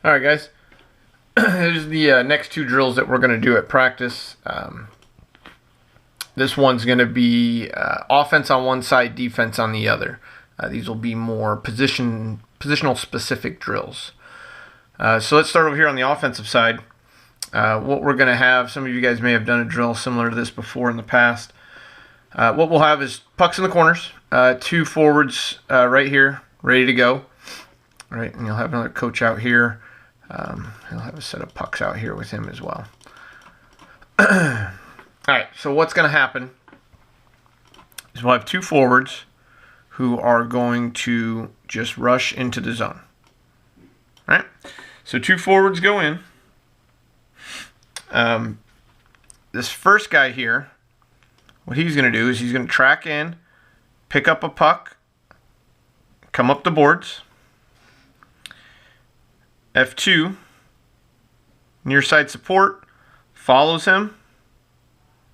All right, guys. Here's the next two drills that we're going to do at practice. This one's going to be offense on one side, defense on the other. These will be more positional specific drills. So let's start over here on the offensive side. What we're going to have, some of you guys may have done a drill similar to this before in the past. What we'll have is pucks in the corners, two forwards right here, ready to go. All right, and you'll have another coach out here. He'll have a set of pucks out here with him as well. All right, so what's going to happen is we'll have two forwards who are going to just rush into the zone. All right, so two forwards go in. This first guy here, what he's going to do is he's going to track in, pick up a puck, come up the boards. F2, near side support, follows him,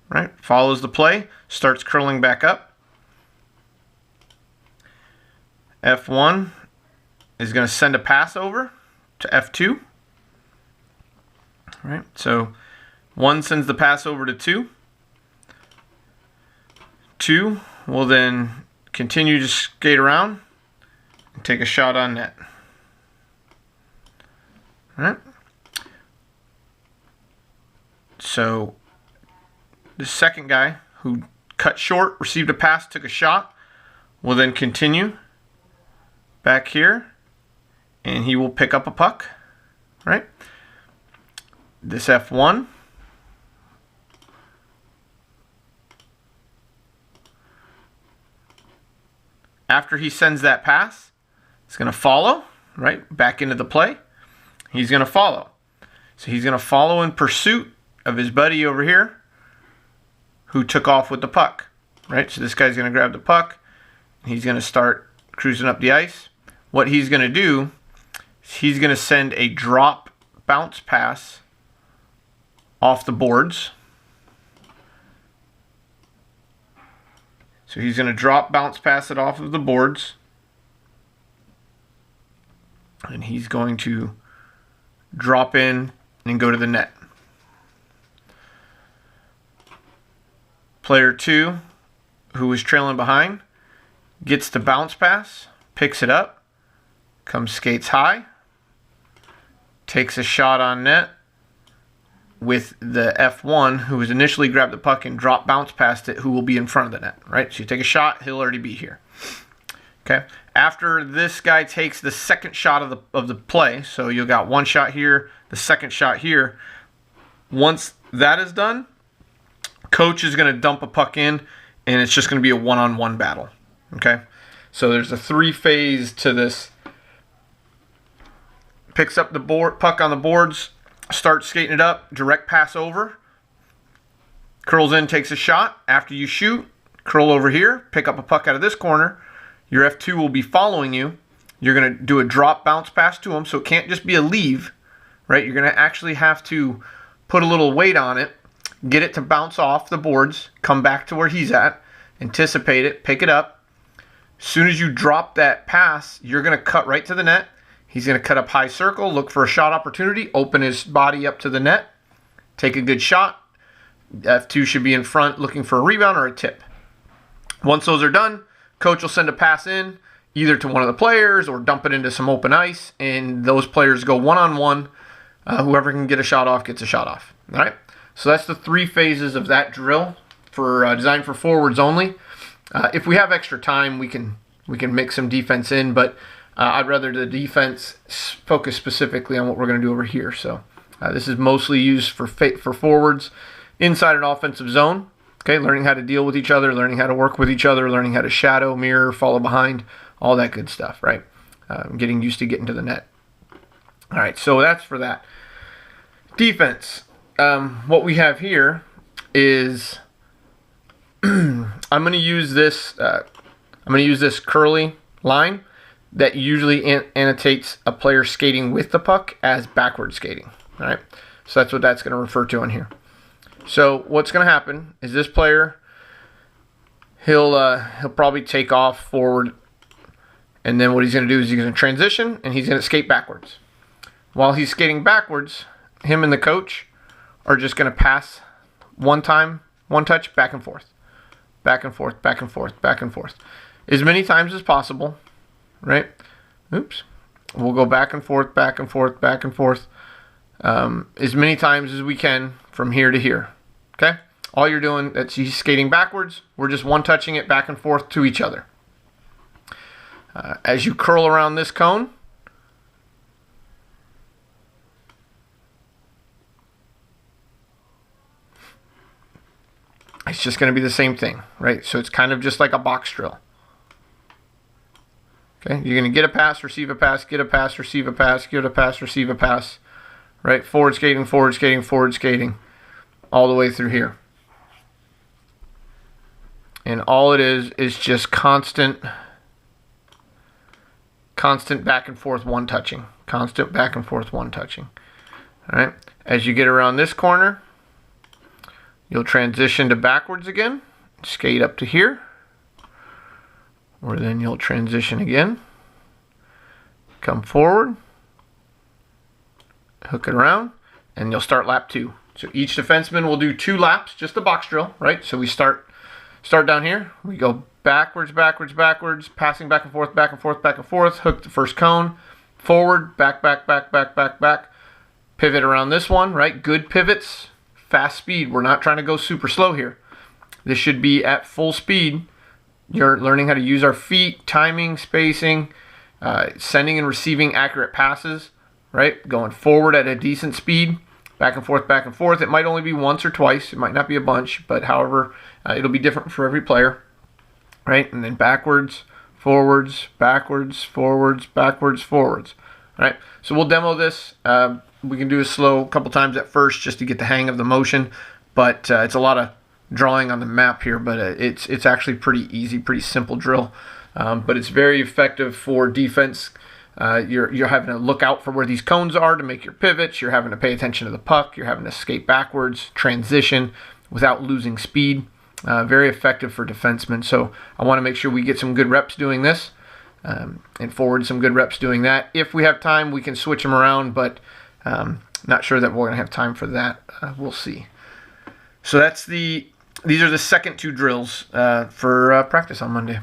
right? Follows the play, starts curling back up. F1 is going to send a pass over to F2. All right, so 1 sends the pass over to 2. 2 will then continue to skate around and take a shot on net. All right. So the second guy who cut short, received a pass, took a shot, will then continue back here, and he will pick up a puck. Right. This F1 after he sends that pass, it's going to follow right back into the play. He's going to follow. So he's going to follow in pursuit of his buddy over here who took off with the puck. Right? So this guy's going to grab the puck. And he's going to start cruising up the ice. What he's going to do is he's going to send a drop bounce pass off the boards. So he's going to drop bounce pass it off of the boards. And he's going to drop in and go to the net. Player 2, who is trailing behind, gets the bounce pass, picks it up, comes skates high, takes a shot on net with the F1, who has initially grabbed the puck and drop bounce past it, who will be in front of the net. Right? So you take a shot, he'll already be here. Okay. After this guy takes the second shot of the play, so you got one shot here, the second shot here. Once that is done, coach is going to dump a puck in, and it's just going to be a one-on-one battle. Okay, so there's a 3-phase to this. Picks up the puck on the boards, starts skating it up, direct pass over, curls in, takes a shot. After you shoot, curl over here, pick up a puck out of this corner. Your F2 will be following you. You're going to do a drop bounce pass to him, so it can't just be a leave, right? You're going to actually have to put a little weight on it, get it to bounce off the boards, come back to where he's at, anticipate it, pick it up. As soon as you drop that pass, you're going to cut right to the net. He's going to cut up high circle, look for a shot opportunity, open his body up to the net, take a good shot. F2 should be in front looking for a rebound or a tip. Once those are done, coach will send a pass in either to one of the players or dump it into some open ice, and those players go one-on-one. Whoever can get a shot off gets a shot off. All right. So that's the 3 phases of that drill for designed for forwards only. If we have extra time, we can mix some defense in, but I'd rather the defense focus specifically on what we're going to do over here. So this is mostly used for forwards inside an offensive zone. Okay, learning how to deal with each other, learning how to work with each other, learning how to shadow, mirror, follow behind, all that good stuff, right? Getting used to getting to the net. All right, so that's for that. Defense. What we have here is I'm going to use this curly line that usually annotates a player skating with the puck as backward skating. All right, so that's what that's going to refer to on here. So what's going to happen is this player, he'll probably take off forward, and then what he's going to do is he's going to transition and he's going to skate backwards. While he's skating backwards, him and the coach are just going to pass one time, one touch, back and forth. Back and forth, back and forth, back and forth. As many times as possible, right? Oops. We'll go back and forth, back and forth, back and forth. As many times as we can from here to here. Okay? All you're doing, that's he's skating backwards. We're just one touching it back and forth to each other. As you curl around this cone, it's just going to be the same thing, right? So it's kind of just like a box drill. Okay, you're going to get a pass, receive a pass, get a pass, receive a pass, get a pass, receive a pass, right? Forward skating, forward skating, forward skating, all the way through here. And all it is just constant back and forth one touching. Constant back and forth one touching. All right, as you get around this corner, you'll transition to backwards again, skate up to here, or then you'll transition again, come forward, hook it around, and you'll start lap 2. So each defenseman will do 2 laps, just a box drill, right? So we start down here, we go backwards, backwards, backwards, passing back and forth, back and forth, back and forth, hook the first cone, forward, back, back, back, back, back, back, pivot around this one, right? Good pivots. Fast speed. We're not trying to go super slow here. This should be at full speed. You're learning how to use our feet, timing, spacing, sending and receiving accurate passes, right? Going forward at a decent speed, back and forth, back and forth. It might only be once or twice. It might not be a bunch, but however, it'll be different for every player, right? And then backwards, forwards, backwards, forwards, backwards, forwards, right? So we'll demo this. We can do a slow couple times at first just to get the hang of the motion, but it's a lot of drawing on the map here, but it's actually pretty easy, pretty simple drill, but it's very effective for defense. You're having to look out for where these cones are to make your pivots. You're having to pay attention to the puck. You're having to skate backwards, transition without losing speed. Very effective for defensemen. So I want to make sure we get some good reps doing this, and forward some good reps doing that. If we have time, we can switch them around, but not sure that we're going to have time for that. We'll see. So these are the second 2 drills for practice on Monday.